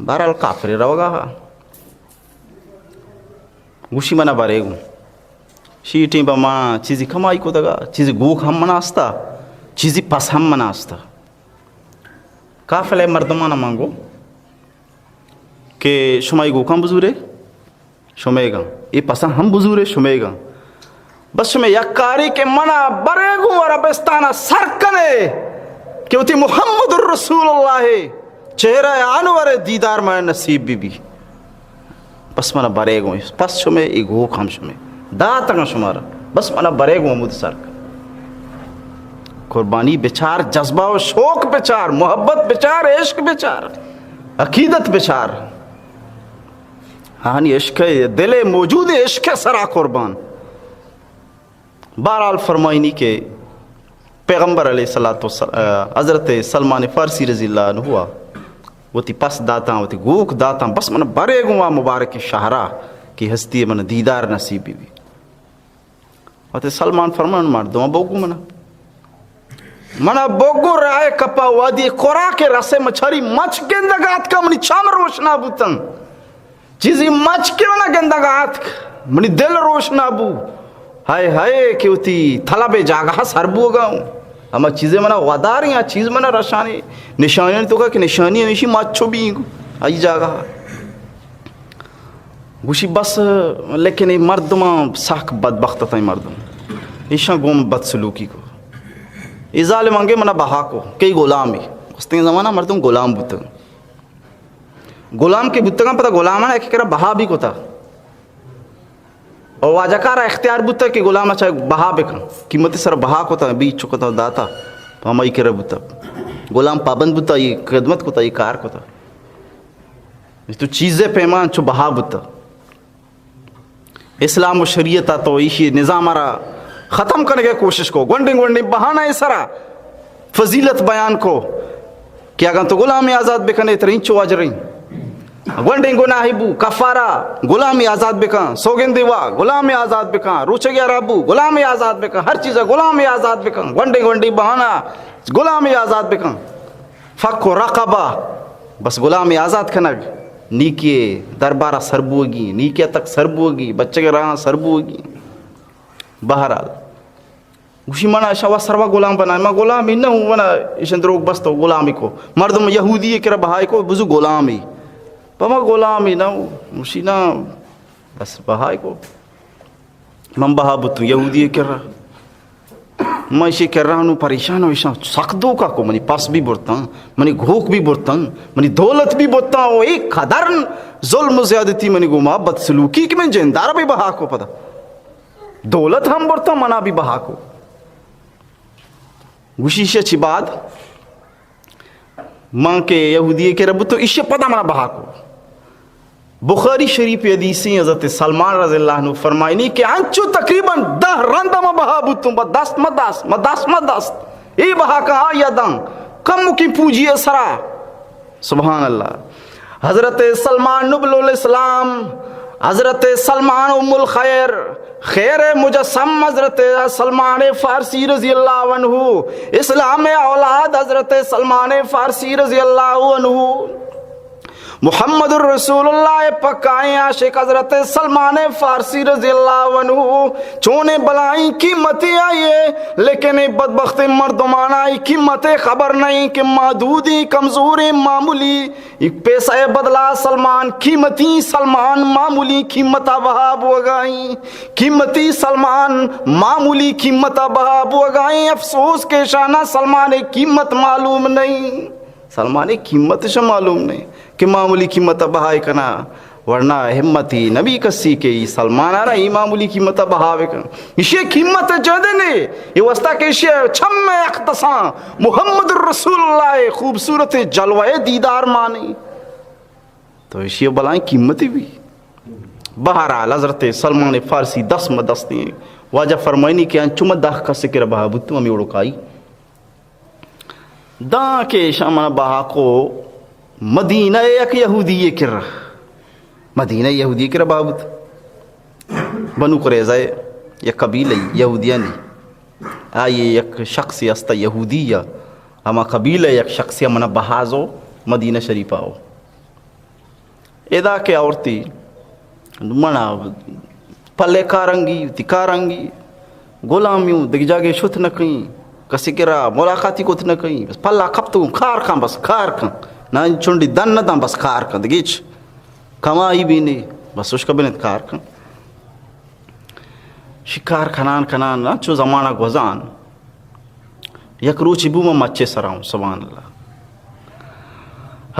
بہرحال قافلہ روگا گوشی منا برے گو شیٹیں با ماں چیزی کمائی کو دگا چیزی گوک ہم مناستا چیزی پس ہم مناستا، قافلہ مردمانہ مانگو کہ شمائی گوک ہم بزورے شمائے گا یہ پسند ہم بزورے شمائے گا، بس میں یکاری کے منع برے گو عربستانہ سرکنے کہ وہ تھی محمد الرسول اللہ چہرہ انور دیدار میں نصیب بھی بس منع برے گو پس شمیں ایگو کھم شمیں داتاں شمارا بس منع برے گو مد سرک قربانی بچار جذبہ و شوق بچار محبت بچار عشق بچار عقیدت بچار، ہاں عشق دل موجود عشق سرا قربان، بہرحال فرمائنی کہ پیغمبر علیہ الصلوۃ والسلام حضرت سلمان فارسی رضی اللہ عنہ ہوا وہ تی پس داتا وہ تی گوک داتا بس من برے گوا مبارک شہرہ کی ہستی من دیدار نصیبی بھی اور سلمان فرمان مردوں بوگو منا بوگو رائے کپا وادی قرآ کے رسے مچھاری مچ گندگات کا منی چام روشنا بوتن چیزی مچ کے منا گندگات منی دل روشنا بو ہائے ہائے کہ ہوتی طلب جاگہ سربو گاؤں اما چیزیں منا وادار ہیں چیز منا رشانی نشانی تو کہا کہ نشانی نیشی مچھو بھی آئی جاگہ گوشی بس لیکن مردم ساک بدبخت تھا مردم ایشان گوم بد سلوکی کو ازال مانگے منا بہا کو کئی غلام ہی اس تین زمانہ مردم غلام بوتن غلام کے بوتگاں پتہ غلام ہے کہ کرا بہا بھی کو تھا اور واجہ کارا اختیار بوتا کہ غلام اچھا بہا بکن قیمتی سر بہا کو تھا بیچ چکا تھا داتا تو ہم آئی کرا بوتا غلام پابند بوتا یہ خدمت کو تھا یہ کار کو تھا تو چیزیں پیمان چو بہا بوتا اسلام و شریعت تو ایشی نظام آرہ ختم کرنے کے کوشش کو گونڈی بہانا ہے سرا فضیلت بیان کو کیا گا تو غلامی آزاد بکنے ترین چو آج رہی گونڈی گناہی بو کفارہ غلامی آزاد بکن سوگن دیوا غلامی آزاد بکن روچے گیا رابو غلامی آزاد بکن ہر چیز غلامی آزاد بکن گونڈی بہانا غلامی آزاد بکن فک و رقبہ بس غلامی آزاد کنگ نیکی دربارہ سربوگی نیکی تک سربوگی بچے کے راہ سربوگی بہرحال گوشی منا شوا سروا غلام بنائے میں غلامی نہ ہوں منا اشن دروگ بس تو غلامی کو مردم یہودی کرا بہائی کو بزو غلامی پما غلامی نہ ہوں گوشی نا بس بہائی کو من بہا بتوں یہودی کر رہا میں اسے کر رہا ہوں پریشان ہوں ایشان سخدوں کا کو منی پاس بھی برتا ہوں منی گھوک بھی برتا ہوں منی دولت بھی برتا ہوں ایک قدر ظلم و زیادتی منی گما بد سلوکی کہ میں جندارہ بھی بہا کو پتا دولت ہم برتا منا بھی بہا کو گوشی سے اچھی بات ماں کے یہودی کے رب تو اسے پتا منا بہا کو بخاری شریف حدیثی حضرت سلمان رضی اللہ عنہ فرمائنی کہ انچو تقریباً 10 رندہ ما بہا بوتوں با دست ای بہا کا آیا دن کم کی پوجی سرا سبحان اللہ حضرت سلمان نبل الاسلام حضرت سلمان ام الخیر خیر مجسم حضرت سلمان فارسی رضی اللہ عنہ اسلام اولاد حضرت سلمان فارسی رضی اللہ عنہ محمد الرسول اللہ پکائیں عاشق حضرت سلمان فارسی رضی اللہ عنہ چونے بلائیں قیمتیں آئیے لیکن بدبخت مردمان آئی قیمتیں خبر نہیں کہ محدودی کمزوری معمولی ایک پیسہ بدلا سلمان قیمتی سلمان معمولی قیمتہ بہاب وگائیں قیمتی سلمان معمولی قیمتہ بہاب وگائیں افسوس کے شانہ سلمان قیمت معلوم نہیں سلمان قیمت سے معلوم نہیں کہ معمولی قیمت بہائے کنا ورنہ ہمتی نبی کسی کے سلمان آ رہا ہی معمولی قیمت بہاوے کنا اسے قیمت جدے نے یہ وسطہ کہ اسے چھم اختصاں محمد الرسول اللہ خوبصورت جلوہ دیدار مانی تو اسے بلائیں قیمتی بھی بہرحال حضرت سلمان فارسی 10 مدستی ہیں واجہ فرمائنی کہ انچو مدہ کا سکر بہابتو ہمیں اڑکائی داں کے شامن بہا کو مدینہ ایک یہودی کر رہا مدینہ یہودی کر رہا بابت بنو قریظہ یک قبیلہ یہودیہ نہیں آئیے یک شخصی استا یہودیہ اما قبیلہ یک شخصی منا بہازو مدینہ شریف آو ادا کے عورتی منا پلے کارنگی تکارنگی غلامیوں دیکھ جاگے شت نہ کہیں کسی کرا ملاقاتی کو نہ کہیں بس پلا کھپتوں کھار کھاں بس کھار کھاں نہ چونڈی دن نہ داں بس کھار کھاں دگیچ کمائی بھی نہیں بس اس کا بنت کھار کھاں شکار کھنان نہ چو زمانہ گوزان یک روچی بو میں مچے سراؤں سبحان اللہ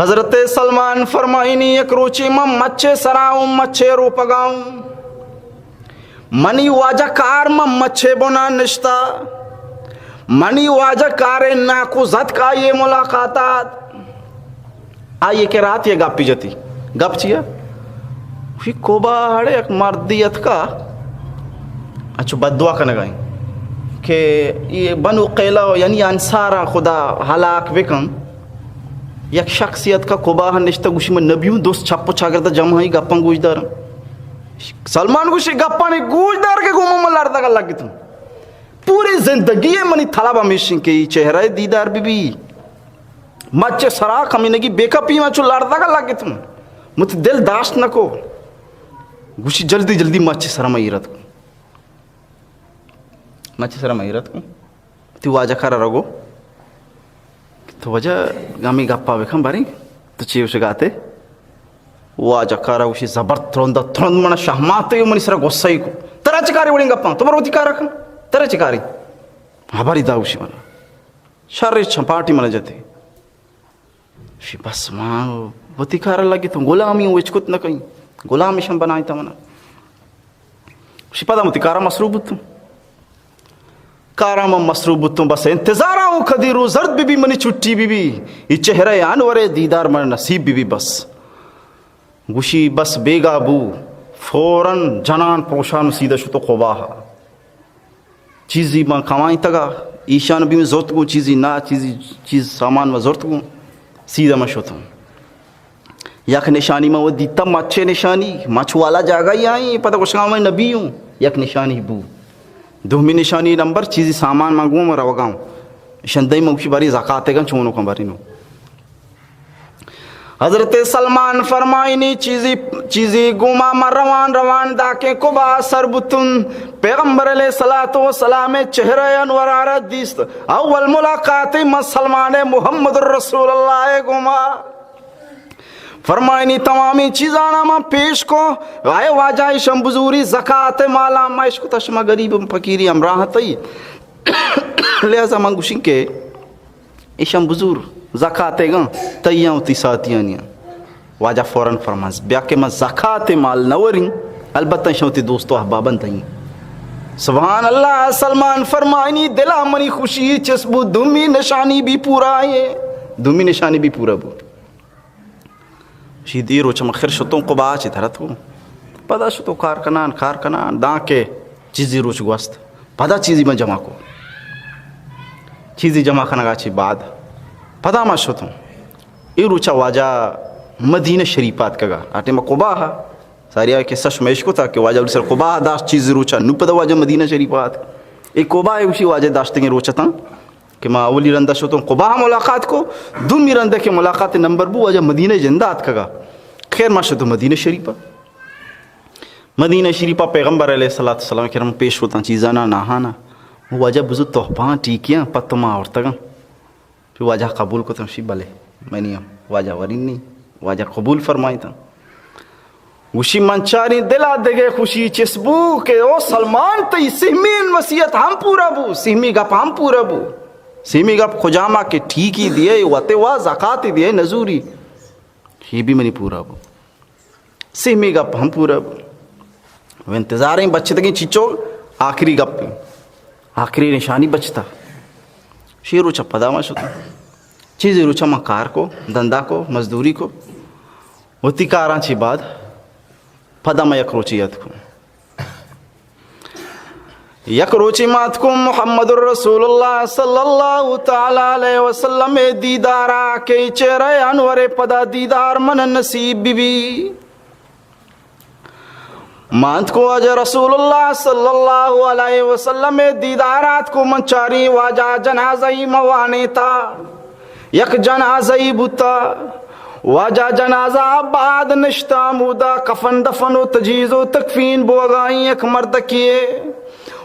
حضرت سلمان فرمائنی یک روچی میں مچے سراؤں مچے رو پگاؤں منی واجہ کار میں مچے بنا نشتا منی واجہ کارے ناکو زد کا یہ ملاقاتات آئیے کہ رات یہ گپ پی جاتی گپ چیا وہی کوبا ہڑے ایک مردیت کا اچھو بد دعا کرنے گائیں کہ یہ بنو قیلہ یعنی انصارا خدا ہلاک بکن یک شخصیت کا قباہ نشتہ گوشی میں نبیوں دوست چھپو چھاگردہ جمع ہی گپاں گوش دارم سلمان گوشی گپاں نے گوش دار کے گوموں میں لڑتا گا لگی تم پوری زندگی منی طلب ہمیشن کے چہرہ دیدار بی بی مچے سراخ ہمینگی بے کپی میں چو لڑتا گا لگی تم مت دل داشت نکو گوشی جلدی جلدی مچے سرم ایرت کو مچے سرم ایرت کو تی واجہ کھارا رگو تو وجہ گامی گپا بکھم باری تو چیو شگاتے واجہ کھارا گوشی زبر ترند منا شہماتے منی سرہ گوسائی کو ترہ چکاری وڑیں گپا تو مروتی کارا کھم ترہ چکاری ہباری داوشی منا شر چھپاٹی منا جاتے شی بس ماں وتی کارا لگی تو غلامی ہوں اچکت نہ کہیں غلامی شم بنائی تا منا شی پدا متی کارا مصروب بتوں کارا میں مصروب بتوں بس انتظارہ ہوں کدی رو زرد بی بی منی چھٹی بی بی یہ چہرہ انور دیدار من نصیب بی بی بس گوشی بس بیگا بو فوراً جنان پروشان سیدہ شتو قباہا چیزی میں کمائیں تگا ایشان بھی میں زورت گو چیزی نا چیز سامان میں زورت گو سیدھا میں شتوں یک نشانی میں وہ دیتا مچے نشانی مچ والا جاگا ہی آئیں پتہ کچھ کام میں نبی ہوں یک نشانی بو دومی نشانی نمبر چیزی سامان مانگوں میں روگاؤں شندائی موشی باری زکاتے گا چونوں کم باری نو حضرت سلمان فرمائنی چیزی گوما مر روان داکے کبا سر بتن پیغمبر علیہ السلام چہرہ انور آرد دیست اول ملاقات مسلمان محمد رسول اللہ گوما فرمائنی تمامی چیزانا ماں پیش کو آئے واجائی شم بزوری زکاة مالا مائش کو تشمہ غریب فقیری امراہ تئی لہذا ماں گوشن کے اشم بزور زکاة گا تیاں ہوتی ساتیاں نیا واجہ فوراں فرماز بیا کہ میں زکاة مال نوریں البتہ شوتی دوستو احبابن تئیں سبحان اللہ سلمان فرمائنی دلا منی خوشی چسبو دومی نشانی بھی پورا آئے دومی نشانی بھی پورا بو شیدی روچ مخیر شتوں کو باچ دھرت ہو پدا شتوں کارکنان داں کے چیزی روچ گوست پدا چیزی میں جمع کو چیزی جمع کنگا چی بعد پدا ما شتوں ای روچا واجہ مدینہ شریفات کگا آٹے میں قباہ ساری آئے کہ سش میش کو تھا کہ واجہ سر قباہ داشت چیزی روچا نو پدا واجہ مدینہ شریفات ایک قباہ اسی واجہ داشتیں روچا تھا کہ میں اولی رندہ شتوں قباہ ملاقات کو دومی رندہ کے ملاقات نمبر بو واجہ مدینہ جندات کگا خیر ما شتوں مدینہ شریفہ پیغمبر علیہ السلام کرم پیش ہوتا چیزانا ناہانا وہ واجہ بزو تحفاں ٹیکیاں پتما اور تگا پھر واجہ قبول کو تمشی بلے میں نہیں واجہ ورین نہیں واجہ قبول فرمائی تھا وشی منچاری دلا دگے خوشی چسبو کہ او سلمان تی سہمین وسیعت ہم پورا بو سہمی گپ ہم پورا بو سہمی گپ خجامہ کے ٹھیک ہی دیئے وتے وا زکاة دیئے نزوری یہ بھی منی پورا بو سہمی گپ ہم پورا بو وہ انتظاریں بچے تگیں چیچو آخری گپ آخری نشانی بچتا شی روچا پدا ما شتا چیزی روچا ما کار کو دندہ کو مزدوری کو ہوتی کاراں چی بعد پدا ما یک روچی یاد کو یک روچی مات کو محمد الرسول اللہ صلی اللہ تعالی علیہ وسلم دیدارا کے چہرہ انور پدا دیدار من نصیب بی مانت کو واجہ رسول اللہ صلی اللہ علیہ وسلم دیدارات کو منچاری واجہ جنازہی موانے تا یک جنازہی بوتا واجہ جنازہ بعد نشتا مودا کفن دفن و تجیز و تکفین بوگائیں یک مرد کیے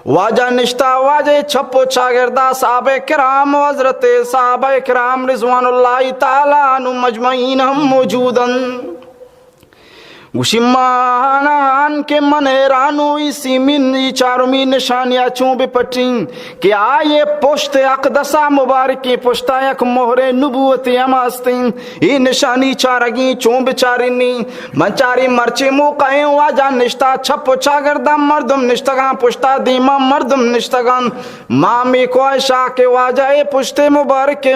واجہ نشتا واجہ چھپو چاگردہ صحابہ کرام و حضرت صحابہ کرام رضوان اللہ تعالیٰ عنہ مجمعین ہم موجودن گوشیمان کے من حیرانو اسی من چارمی نشانیاں چون بے پٹیں کہ آئے پشت اقدسہ مبارکی پشتا یک مہر نبوتی اماستیں یہ نشانی چارگی چون بچارینی منچاری مرچے موقعیں واجہ نشتا چھپ چاگردہ مردم نشتگان پشتا دیما مردم نشتگان مامی کو عائشہ کے واجہ پشت مبارک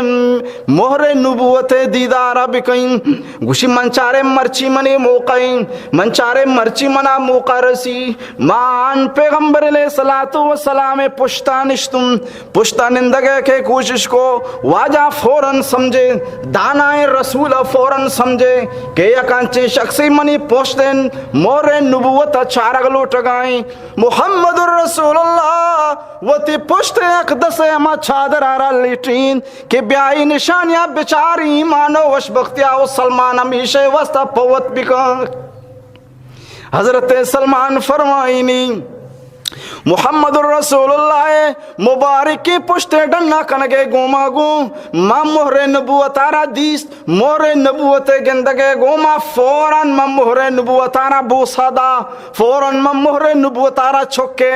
مہر نبوت دیدارہ بکیں گوشی منچارے مرچی منی موقعیں من چارے مرچی منا موقع رسی مان پیغمبر علیہ الصلوۃ والسلام پشتانشتم پشتانندگے کے کوشش کو واجہ فوراً سمجھے دانائے رسول فوراً سمجھے کہ یکانچے شخصی منی پوشتن مور نبوت چارگلو ٹگائیں محمد الرسول اللہ وتی پشت اقدس اما چادر آرہ لیٹین کہ بیائی نشانیاں بچاری ایمانو وشبختیا و سلمان ہمیشہ وسط پوت بکن. حضرت سلمان فرمائنی محمد الرسول اللہ مبارک کی پشتے ڈننا کنگے گوما گو ما مہر نبوت آرہ دیست مہر نبوت گندگے گوما فوراً ما مہر نبوت آرہ بوسا دا فوراً ما مہر نبوت آرہ چھکے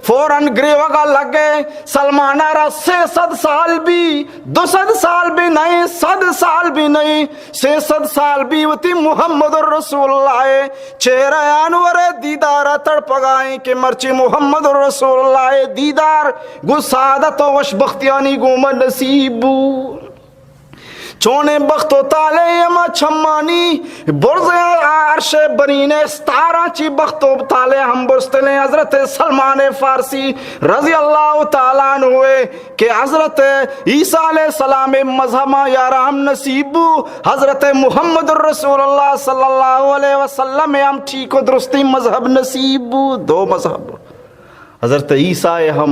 فوراً گریوگا لگے سلمان آرہ 600 سال بھی 200 سال بھی نہیں 100 سال بھی نہیں 600 سال بھی وتی محمد الرسول اللہ چہرہ انور دیدارہ تڑپگائیں کہ مرچی محمد رسول اللہ دیدار گو سعادت و وشبختیانی گو من نصیبو چونے بخت و تالے یما چھمانی برز عرش برین ستارہ چی بخت و تالے ہم برستلیں حضرت سلمان فارسی رضی اللہ تعالیٰ عنہ ہوئے کہ حضرت عیسیٰ علیہ السلام مذہبہ یارا ہم نصیبو حضرت محمد الرسول اللہ صلی اللہ علیہ وسلم ہم ٹھیک و درستی مذہب نصیبو. دو مذہب حضرت عیسیٰ ہم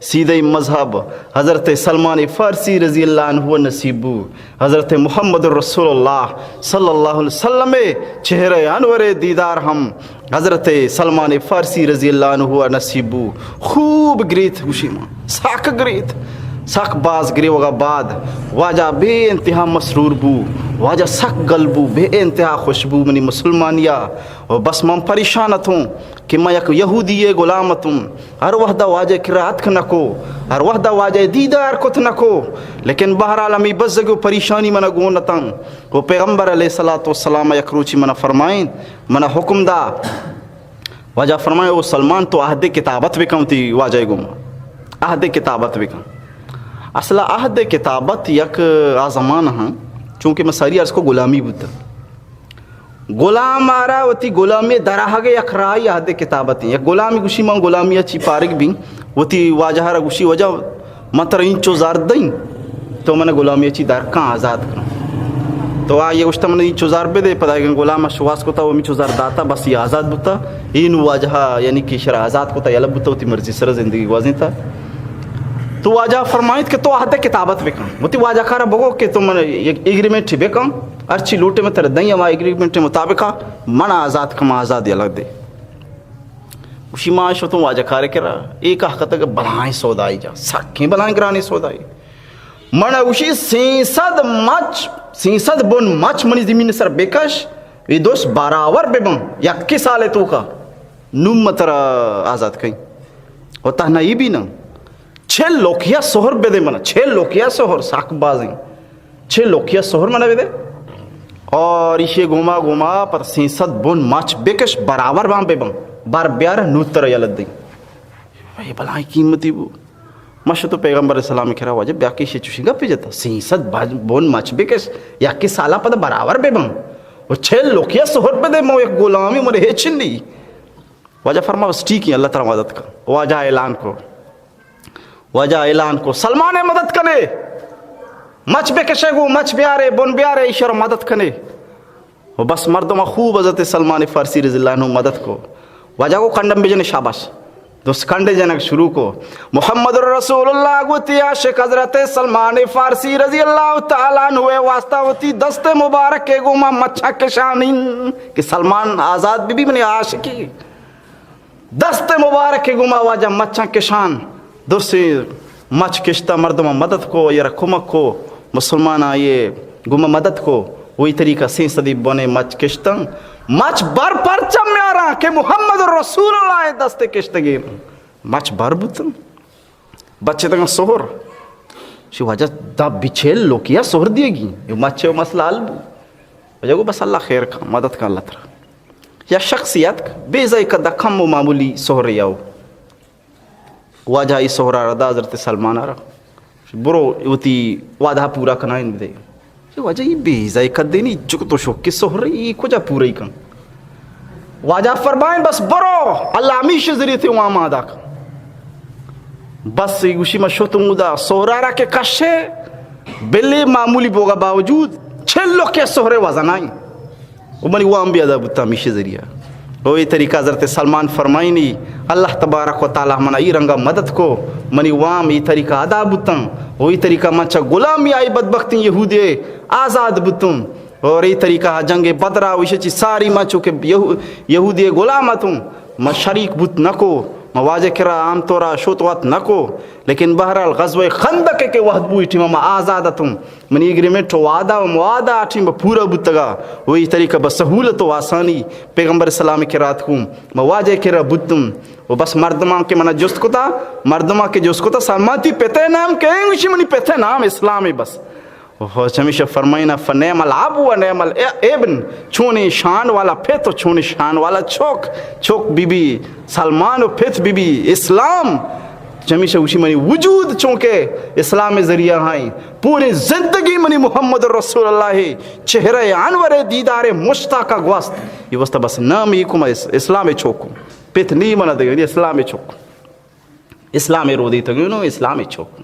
سیدھے مذہب حضرت سلمان فارسی رضی اللہ عنہ نصیبو حضرت محمد رسول اللہ صلی اللہ علیہ وسلم چہرہ انور دیدار ہم حضرت سلمان فارسی رضی اللہ عنہ نصیبو. خوب گریت خوشیما ساک گریت ساک باز گری وگا بعد واجہ بے انتہا مسرور بو واجہ سک گلبو بے انتہا خوشبو منی مسلمانیہ و بس من پریشانت ہوں کہ میں یک یہودی غلامت ہوں ہر وحدہ واجہ قرات نکو ہر وحدہ واجہ دیدار کت نکو لیکن بہرحال ہمیں بزگو پریشانی منہ گونتاں وہ پیغمبر علیہ السلام یک روچی منہ فرمائیں منہ حکم دا واجہ فرمائیں وہ سلمان تو عہد کتابت بکم تی واجہ گوما عہد کتابت بکم. اصلا عہد کتابت یک آزمان ہاں چونکہ میں ساری عرض کو غلامی بودتا غلام آرہا وتی غلامی دراہ گے یک رائی عہد کتابت ہیں یک غلامی گوشی من غلامی اچھی پارک بھی وتی واجہ رہا گوشی وجہ مطر انچو زار دیں تو میں نے غلامی اچھی دار کان آزاد کروں تو یہ گوشتا میں نے انچو زار بے دے پتہ ہے کہ غلام شواس کو تا وہ انچو زار داتا بس یہ آزاد بودتا این واجہ یعنی کہ شرع آزاد کو تا یلب بودتا وتی مرضی سر زندگی وازن تھا. تو واجہ فرمائیت کہ تو عہد کتابت بکن وتی واجہ کارا بگو کہ تو من ایگریمنٹ بکن ارچی لوٹے میں تر دیں ہما ایگریمنٹ مطابقہ من آزاد کما آزادی الگ دے اسی معاشو تو واجہ کارے کرا ایک حقیقت کہ بلائیں سودائی جا سکیں بلائیں گرانی سودائی من اسی 300 بون مچ منی زمین سر بکش یہ دوست باراور بے بن یکی سالے تو کا نوم متر آزاد کہیں اور تہنا یہ بھی نا 6 لوکیا سہر بے دے منا 6 لوکیا سہر ساک بازیں 6 لوکیا سہر منا بے دے اور اسے گوما گوما پر 300 بون مچ بکش براور بان بے بان بار بیار نوتر یلد دیں یہ بلائیں قیمتی بو ماشا تو پیغمبر السلام کہہ رہا واجب بیاکی شے چوشی گا پی جاتا 300 بون مچ بکش یاکی سالہ پتا براور بے بان اور 6 لوکیا سہر بے دے مو ایک غلامی مرے ہیچن دی واجہ فرما بس ٹھیک ہی اللہ تعالیٰ مدد کر واجہ اعلان کو سلمان مدد کنے مچ بے کشے گو مچ بیارے بن بیارے ایشور مدد کنے وہ بس مردمہ خوب حضرت سلمان فارسی رضی اللہ عنہ مدد کو واجہ کو کنڈم بجنے شاباش دوست کنڈے جنک شروع کو محمد الرسول اللہ گوتی عاشق حضرت سلمان فارسی رضی اللہ تعالیٰ عنہ واسطہ ہوتی دست مبارک کے گوما مچھا کشانین کہ سلمان آزاد بھی بنے عاشقی دست مبارک کے گوما واجہ مچھا کشان دوسری مچ کشتہ مردمہ مدد کو یا رکھمک کو مسلمان آئیے گمہ مدد کو وہی طریقہ 300 بنے مچ کشتہ مچ بر پرچم میں آ رہا کہ محمد رسول اللہ دست کشتہ گیر مچ بر بتن بچے تنگا سہر شو وجہ دا بچھیل لوکیا سہر دیے گی یہ مچے و مسئلہ علبو وجہ کو بس اللہ خیر کا مدد کا اللہ ترہ یا شخصیت بے زائی کا دا کم و معمولی سہر ریاؤ واجہ ای سہرہ ردا حضرت سلمان آرہ برو ہوتی وعدہ پورا کنائن دے واجہ یہ بیزائی کد دینی جو تو شوک کی سہرہ یہ کجا پورا ہی کن واجہ فرمائیں بس برو اللہ ہمیشہ ذریعے تھے وہاں مادا کا بس گوشی میں شتوں دا سہرارا کے کشے بلے معمولی بوگا باوجود چھلو کے سہرے وزن آئیں وہ منی وہاں بھی ادا بتا ہمیشہ ذریعہ وہی طریقہ حضرت سلمان فرمائیں نہیں اللہ تبارک و تعالی منا ای رنگا مدد کو منی وام ای طریقہ ادا بتاں وہی طریقہ منچا غلامی آئی بدبختی یہودی آزاد بتوں اور ای طریقہ جنگ بدرہ وشچی ساری ما چونکہ یہودی غلامتوں ما شریک بت نکو ما واجہ کرا عام طورا شوتوات نکو لیکن بہرحال غزوہ خندق کے وحد بوئی ما آزادتوں من ایگریمنٹ وعدہ و موعدہ آٹھی ما پورا بتگا وہی طریقہ بسہولت و آسانی پیغمبر اسلام کے رات کو ما واجہ کرا بتوں وہ بس مردمان کے منا جست کو تا مردمان کے جست کو تا سلماتی پیتے نام کہیں وشی منی پیتے نام اسلامی بس ہمیشہ فرمائنا فنعم العب و نعم الابن چونی شان والا پھت و چونی شان والا چوک چوک بی بی سلمان و پھت بی بی اسلام ہمیشہ اسی منی وجود چونکہ اسلام ذریعہ ہیں پوری زندگی منی محمد رسول اللہ چہرہ انور دیدار مشتاق گوست یہ وسط بس نام ہی کم اسلام چوکو پھت نہیں منا دے گا اسلام چوک اسلام رو دی تک اسلام چوک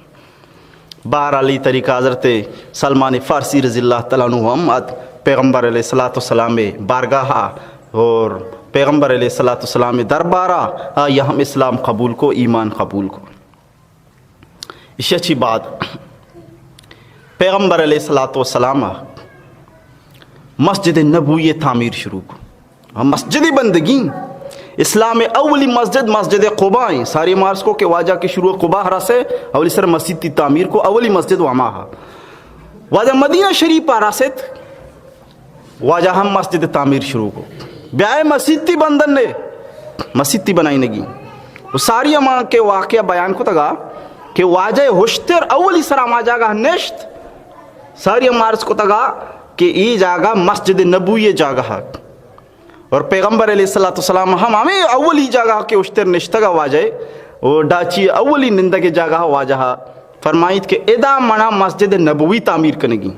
بار علی طریقہ حضرت سلمان فارسی رضی اللہ تعالیٰ عنہ ہم پیغمبر علیہ السلام بارگاہ اور پیغمبر علیہ السلام دربارہ یہ ہم اسلام قبول کو ایمان قبول کو اس اچھی بات پیغمبر علیہ السلام مسجد نبوی تعمیر شروع کو ہم مسجد بندگی اسلام اولی مسجد مسجد قباء ساری مارس کو کہ واجہ کی شروع قباء ہرا سے اولی سر مسجد تی تعمیر کو اولی مسجد وہاں واجہ مدینہ شریف راست واجہ ہم مسجد تعمیر شروع کو بیائے مسجد تی بندن نے مسجد تی بنائی نگی وہ ساری ماں کے واقعہ بیان کو تگا کہ واجہ ہوشتر اولی سر ما جاگہ نشت ساری مارس کو تگا کہ ای جاگہ مسجد نبوی جاگہ اور پیغمبر علیہ السلام ہم ہمیں اولی جگہ کے اشتر نشتگا واجہ وہ ڈاچی اولی نندہ کے جگہ واجہ فرمائیت کہ ادا منا مسجد نبوی تعمیر کرنے گی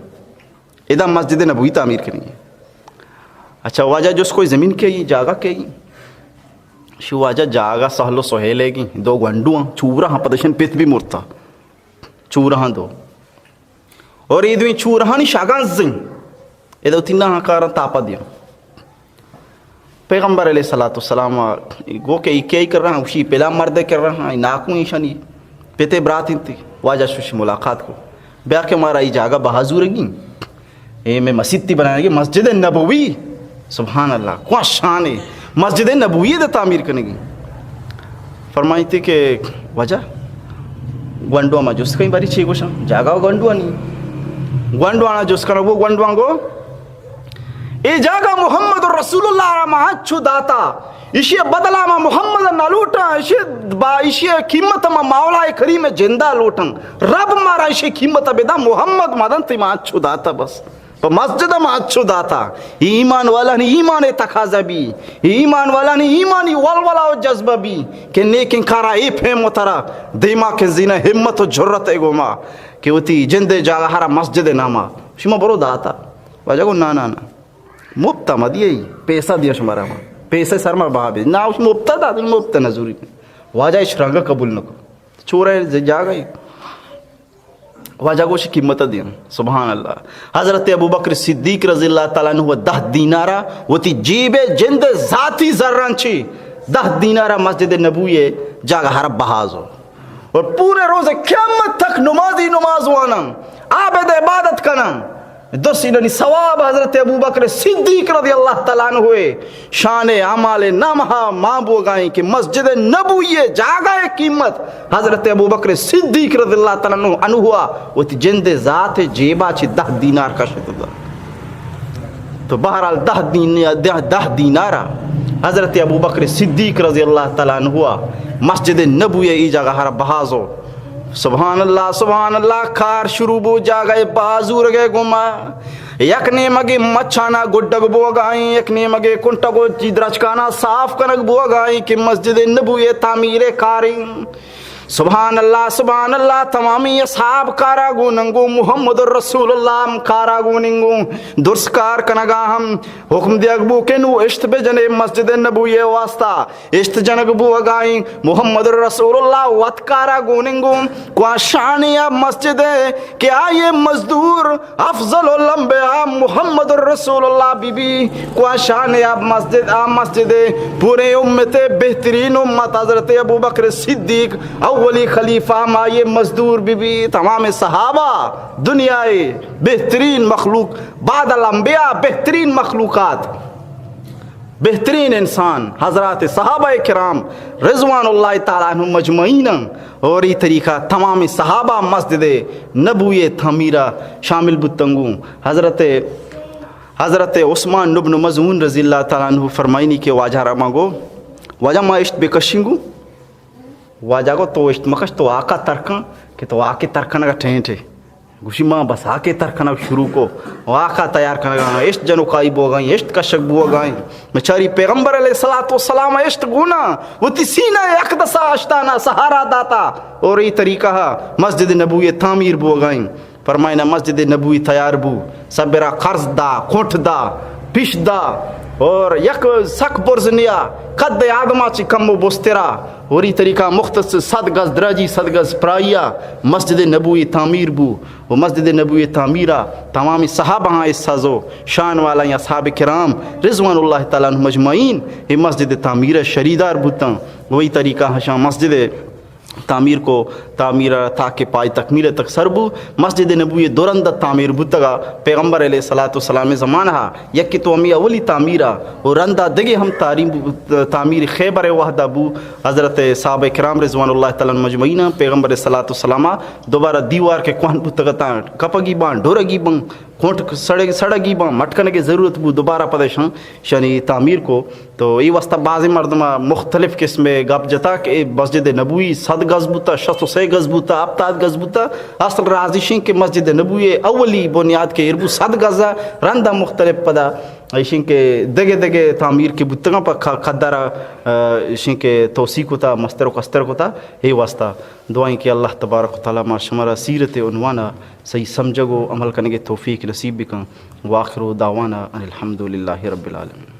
ادا مسجد نبوی تعمیر کرنے گی اچھا واجہ جو اس کو زمین کے ہی جگہ کے ہی شو واجہ جگہ سہلو سہیلے گی دو گنڈو چورا ہاں پدشن پیت بھی مرتا چورا ہاں دو اور ایدویں چورا ہاں نی شاگان زن ایدو تینہ ہاں کارا تاپا دیا پیغمبر علیہ السلام گو کہ کیا ہی کر رہا ہوں اسی پہلا مرد کر رہا ہوں ناکوں ایشانی پیتے برات انتی واجہ شوشی ملاقات کو بیا کہ ہمارا ای جاگہ بہازور گی اے میں مسجد تی بنائے گی مسجد نبوی سبحان اللہ کون شان ہے مسجد نبوی دے تعمیر کرنے گی فرمائی تھی کہ وجہ گونڈو آما جس کہیں باری چھے گوشا جاگہ گونڈو آنی گونڈو آنا جس کا وہ گونڈو آنگو اے جاگہ محمد رسول اللہ رحمہ چھو داتا اسی بدلہ ما محمد نہ لوٹا اسی قیمت ما مولا کریم جندہ لوٹا رب مارا اسی قیمت بیدا محمد مدن تی ما چھو داتا بس پا مسجد ما چھو داتا ایمان والا نے ایمان تقاضا بھی ایمان والا نے ایمانی والولا و جذبہ بھی کہ نیکن کارا اے پھیم ترا دیما کے زینہ ہمت و جرت اے گوما کہ وہ تی جندے جاگہ ہرا مسجد ناما شما برو داتا واجہ کو نا نا نا مبتا مدیئی پیسہ دیا شمارا ہوا پیسہ سرما بہا نا اس مبتا دا دل مبتا نظوری واجہ اس رنگا قبول نکو چورہ جا گئی واجہ کو اسی قیمت دیا سبحان اللہ حضرت ابو بکر صدیق رضی اللہ تعالیٰ عنہ 10 دینارہ وہ تی جیب جند ذاتی ذران چی 10 دینارہ مسجد نبوی جاگہ حرب بہاز ہو اور پورے روز قیامت تک نمازی نماز وانم عابد عبادت کنم دوسری ثواب حضرت ابو بکر صدیق رضی اللہ تعالیٰ عنہ ہوئے شان اعمال نامہ ماں بو گائیں کہ مسجد نبوی جاگہ قیمت حضرت ابو بکر صدیق رضی اللہ تعالیٰ عنہ ہوا وہ تی جند ذات جیبا چی 10 دینار کا شد دا تو بہرحال 10 دینارہ حضرت ابو بکر صدیق رضی اللہ تعالیٰ عنہ ہوا مسجد نبوی ای جاگہ ہر بہازو سبحان اللہ کار شروع بو جا گئے بازور گئے گما یک نے مگے مچھانا گڈگ بو گائیں یک نے مگے کنٹگو درچکانا صاف کنگ بو گائیں کہ مسجد نبوی تعمیر کاریں سبحان اللہ تمامی اصحاب کارا گوننگو محمد الرسول اللہ کارا گوننگو درس کار کنگا ہم حکم دیگ بو کہ نو اشت بے جنے مسجد نبوی واسطہ اشت جنگ بو اگائیں محمد الرسول اللہ وط کارا گوننگو کو شانی اب مسجد ہے کہ آئیے مزدور افضل الانبیاء محمد الرسول اللہ بی بی کو شانی اب مسجد ہے پورے امت بہترین امت حضرت ابو بکر صدیق اولی خلیفہ مائے مزدور بی بی تمام صحابہ دنیا بہترین مخلوق بعد الانبیاء بہترین مخلوقات بہترین انسان حضرات صحابہ کرام رضوان اللہ تعالیٰ عنہ مجمعین اور یہ طریقہ تمام صحابہ مسجد نبوی تعمیرہ شامل بتنگوں حضرت عثمان بن مظعون رضی اللہ تعالیٰ عنہ فرمائنی کے واجہ رماگو واجہ ما اشت بکشنگو واجہ کو تو اشت مکش تو آقا ترکن کہ تو آکے ترکن کا ٹھینٹ ہے گوشی ماں بس آکے ترکن شروع کو آقا تیار کرنے گا اشت جنو قائی بو گائیں اشت کشک بو گائیں مچاری پیغمبر علیہ السلام اشت گونا وہ تی سینہ اقدسا اشتانا سہارا داتا اور یہ طریقہ مسجد نبوی تعمیر بو گائیں فرمائنا مسجد نبوی تیار بو سبرا قرض دا کھوٹ دا پیش دا اور یک سک برزنیا قد آدما چی کم و بسترا اور یہ طریقہ مختص 100 گز درجی 100 گز پرائیا مسجد نبوی تعمیر بو و مسجد نبوی تعمیرہ تمامی صحابہ ہاں اس سازو شان والا یا صحابہ کرام رضوان اللہ تعالیٰ عنہ مجمعین یہ مسجد تعمیرہ شریدار بوتاں وہی طریقہ ہشاں مسجد تعمیر کو تعمیر تاکہ پائی تکمیل تک سربو مسجد نبوی دورند تعمیر بتگا پیغمبر علیہ السلام زمانہ یکی تو امی اولی تعمیرہ اور رندہ دگے ہم تعمیر خیبر وحدہ بو حضرت صحابہ کرام رضوان اللہ تعالیٰ مجمعین پیغمبر علیہ السلام دوبارہ دیوار کے کوہن بتگتا کپگی بان ڈورگی بان کھونٹ سڑگی بان مٹکنے کی ضرورت بو دوبارہ پدشاں شانی تعمیر کو تو یہ واسطہ بعض مردمہ مختلف قسم گپ جتا کہ مسجد نبوی 100 گز بوتا 600 گز بوتا 70 گز بوتا اصل رازشیں کہ مسجد نبوی اولی بنیاد کے اربو 100 گزا رندہ مختلف پدا ایشیں کہ دگے تعمیر کے بتگاں پر خدارہ ایشیں کہ توسیع کو تا مستر و قستر کو تا یہ واسطہ دعائیں کہ اللہ تبارک و تعالیٰ ما شمارہ سیرت عنوانہ صحیح سمجھگو عمل کرنے کے توفیق نصیب بکن واخر دعوانا ان الحمدللہ رب العالمین.